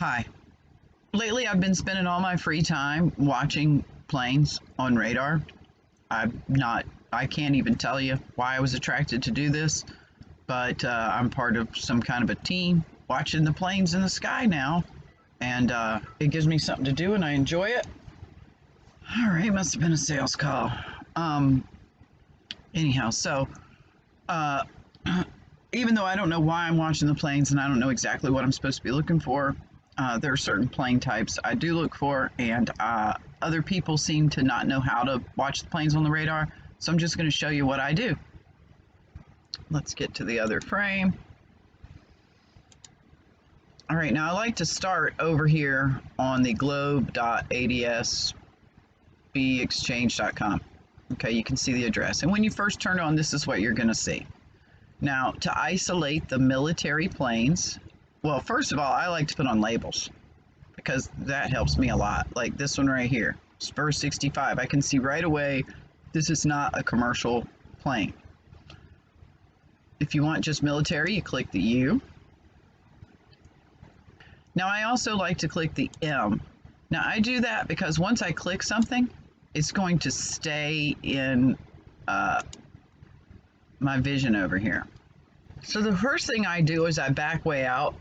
Hi. Lately, I've been spending all my free time watching planes on radar. I can't even tell you why I was attracted to do this, but I'm part of some kind of a team watching the planes in the sky now, and it gives me something to do and I enjoy it. All right, must have been a sales call. Anyhow, so uh, even though I don't know why I'm watching the planes and I don't know exactly what I'm supposed to be looking for, there are certain plane types I do look for, and other people seem to not know how to watch the planes on the radar, so I'm just going to show you what I do. Let's get to the other frame. All right, now I like to start over here on the globe.adsbexchange.com. Okay, you can see the address. And when you first turn on, this is what you're going to see. Now, to isolate the military planes, well, first of all, I like to put on labels because that helps me a lot. Like this one right here, Spur 65. I can see right away this is not a commercial plane. If you want just military, you click the U. Now, I also like to click the M. Now, I do that because once I click something, it's going to stay in my vision over here. So the first thing I do is I back way out.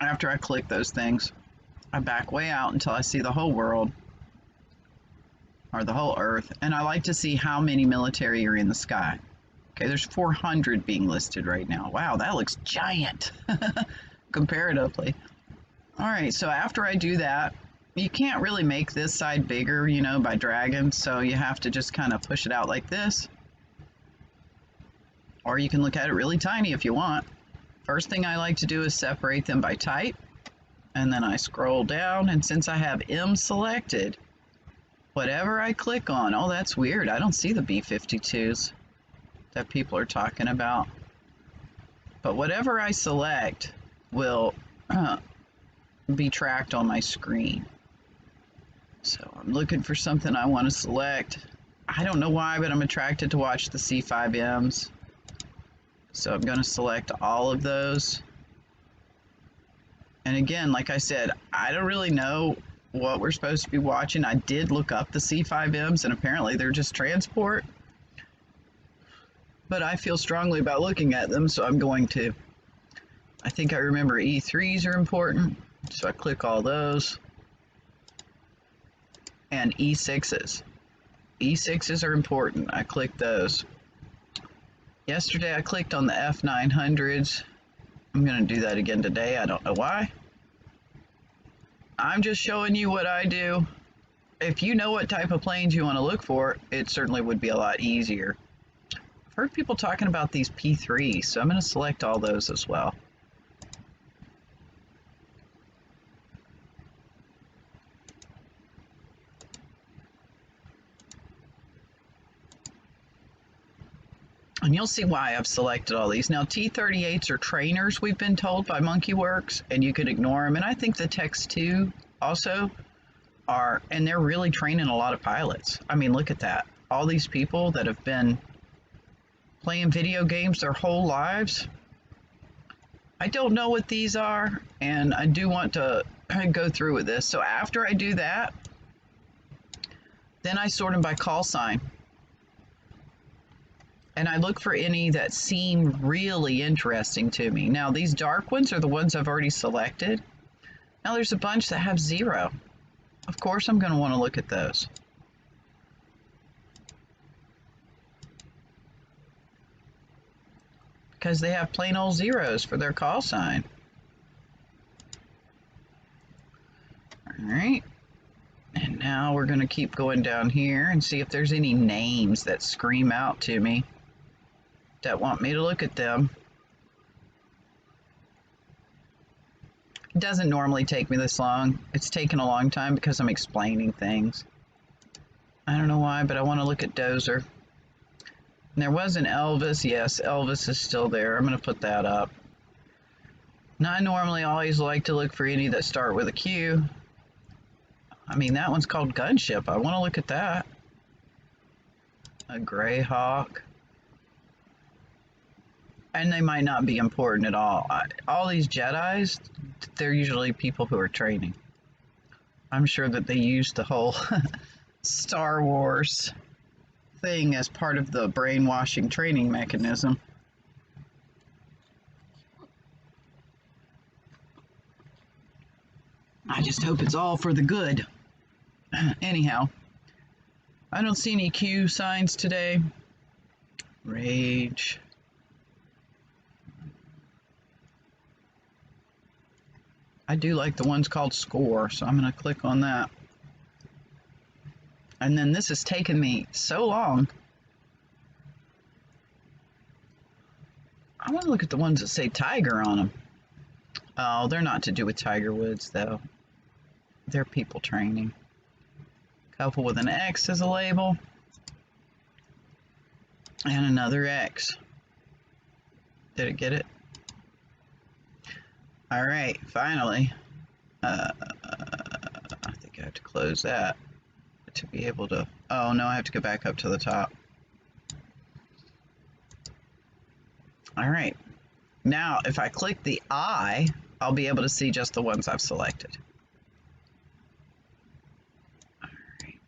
After I click those things, I back way out until I see the whole world or the whole earth, and I like to see how many military are in the sky. Okay, there's 400 being listed right now. Wow, that looks giant comparatively. All right, so after I do that, you can't really make this side bigger, by dragging, so you have to just kind of push it out like this. Or you can look at it really tiny if you want. First thing I like to do is separate them by type, and then I scroll down, and since I have M selected, whatever I click on, oh, that's weird, I don't see the B-52s that people are talking about. But whatever I select will be tracked on my screen. So I'm looking for something I want to select. I don't know why, but I'm attracted to watch the C5Ms. So I'm going to select all of those. And again, like I said, I don't really know what we're supposed to be watching. I did look up the C5Ms, and apparently they're just transport. But I feel strongly about looking at them, so I'm going to. I think I remember E3s are important, so I click all those. And E6s. E6s are important. I click those. Yesterday I clicked on the F900s. I'm going to do that again today. I don't know why. I'm just showing you what I do. If you know what type of planes you want to look for, it certainly would be a lot easier. I've heard people talking about these P3s, so I'm going to select all those as well. And you'll see why I've selected all these. Now, T-38s are trainers, we've been told by MonkeyWorks, and you can ignore them. And I think the Tex 2 also are, and they're really training a lot of pilots. I mean, look at that. All these people that have been playing video games their whole lives. I don't know what these are, and I do want to go through with this. So after I do that, then I sort them by call sign. And I look for any that seem really interesting to me. Now, these dark ones are the ones I've already selected. Now, there's a bunch that have 0. Of course, I'm going to want to look at those. Because they have plain old 0s for their call sign. All right. And now we're going to keep going down here and see if there's any names that scream out to me that want me to look at them. It doesn't normally take me this long. It's taken a long time because I'm explaining things. I don't know why, but I want to look at Dozer. And there was an Elvis. Yes, Elvis is still there. I'm going to put that up. Now, I normally always like to look for any that start with a Q. I mean, that one's called Gunship. I want to look at that. A Greyhawk. And they might not be important at all. All these Jedis, they're usually people who are training. I'm sure that they use the whole Star Wars thing as part of the brainwashing training mechanism. I just hope it's all for the good. Anyhow, I don't see any Q signs today. Rage. I do like the ones called score, so I'm going to click on that. And then this has taken me so long. I want to look at the ones that say Tiger on them. Oh, they're not to do with Tiger Woods, though. They're people training. Couple with an X as a label. And another X. Did it get it? All right, finally. I think I have to close that to be able to... Oh, no, I have to go back up to the top. All right. Now, if I click the I, I'll be able to see just the ones I've selected. All right.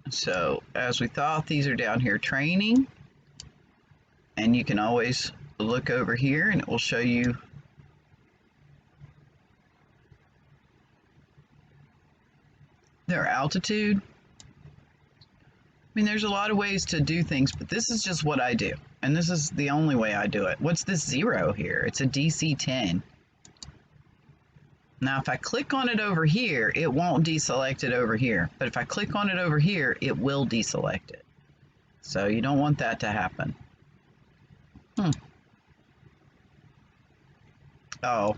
So, as we thought, these are down here training. And you can always look over here and it will show you their altitude. I mean, there's a lot of ways to do things, but this is just what I do. And this is the only way I do it. What's this 0 here? It's a DC 10. Now, if I click on it over here, it won't deselect it over here. But if I click on it over here, it will deselect it. So you don't want that to happen. Oh,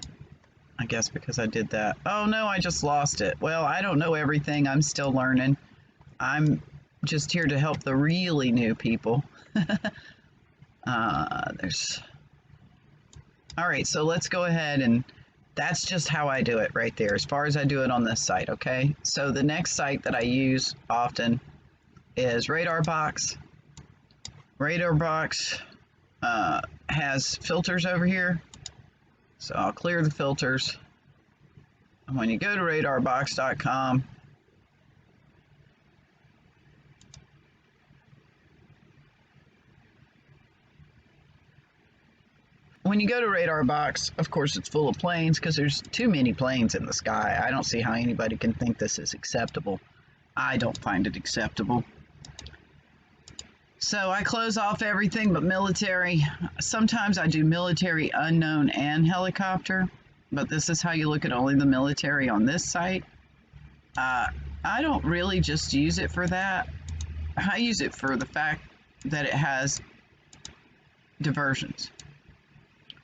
I guess because I did that. Oh no, I just lost it. Well, I don't know everything. I'm still learning. I'm just here to help the really new people. All right, so let's go ahead, and that's just how I do it right there, as far as I do it on this site, okay? So the next site that I use often is RadarBox. RadarBox has filters over here. So I'll clear the filters. And when you go to radarbox.com, when you go to RadarBox, of course, it's full of planes because there's too many planes in the sky. I don't see how anybody can think this is acceptable. I don't find it acceptable. So I close off everything but military. Sometimes I do military, unknown, and helicopter, but this is how you look at only the military on this site. I don't really just use it for that. I use it for the fact that it has diversions.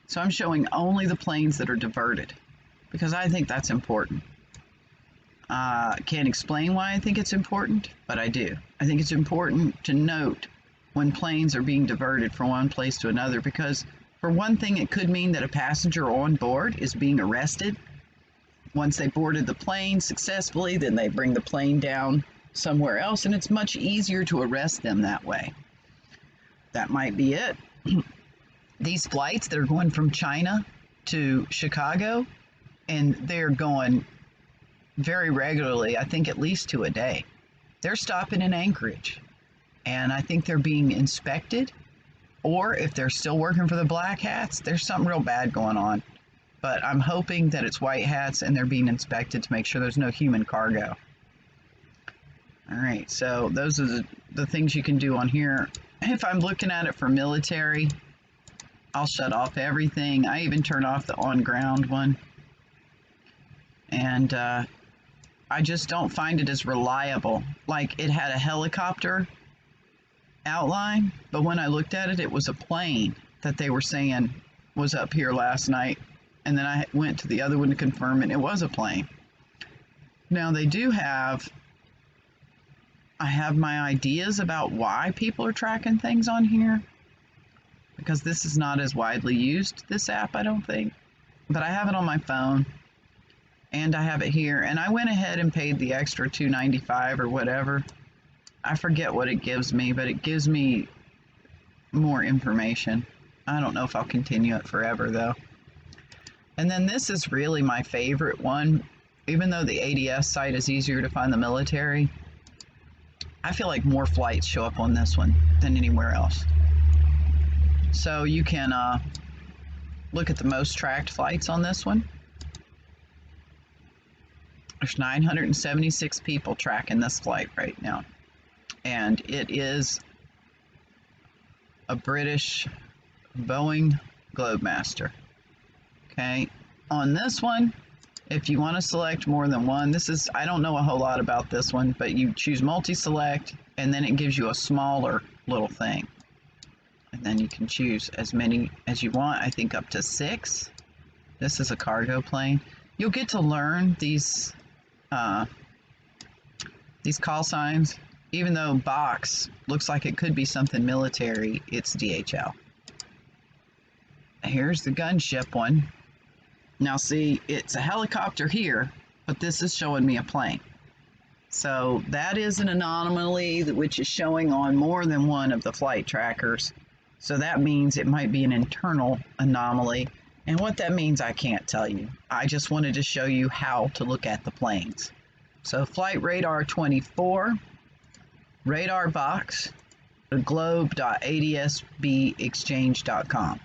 So I'm showing only the planes that are diverted because I think that's important. Can't explain why I think it's important, but I do. I think it's important to note when planes are being diverted from one place to another, because for one thing, it could mean that a passenger on board is being arrested. Once they boarded the plane successfully, then they bring the plane down somewhere else, and it's much easier to arrest them that way. That might be it. These flights that are going from China to Chicago, and they're going very regularly, I think at least 2 a day. They're stopping in Anchorage. And I think they're being inspected, or if they're still working for the black hats, there's something real bad going on. But I'm hoping that it's white hats and they're being inspected to make sure there's no human cargo. All right, so those are the things you can do on here. If I'm looking at it for military, I'll shut off everything. I even turn off the on-ground one. And I just don't find it as reliable. Like, it had a helicopter outline, but when I looked at it, it was a plane that they were saying was up here last night, and then I went to the other one to confirm it. It was a plane. Now they do have, I have my ideas about why people are tracking things on here, because this is not as widely used, this app, I don't think, but I have it on my phone and I have it here, and I went ahead and paid the extra $2.95 or whatever. I forget what it gives me, but it gives me more information. I don't know if I'll continue it forever though. And then this is really my favorite one. Even though the ADS site is easier to find the military, I feel like more flights show up on this one than anywhere else. So you can look at the most tracked flights on this one. There's 976 people tracking this flight right now. And it is a British Boeing Globemaster. Okay, on this one, if you want to select more than one, I don't know a whole lot about this one, but you choose multi-select and then it gives you a smaller little thing. And then you can choose as many as you want, I think up to 6. This is a cargo plane. You'll get to learn these call signs. Even though box looks like it could be something military, it's DHL. Here's the gunship one. Now see, it's a helicopter here, but this is showing me a plane. So that is an anomaly which is showing on more than one of the flight trackers. So that means it might be an internal anomaly. And what that means, I can't tell you. I just wanted to show you how to look at the planes. So flight radar 24, radar box, globe.adsbexchange.com.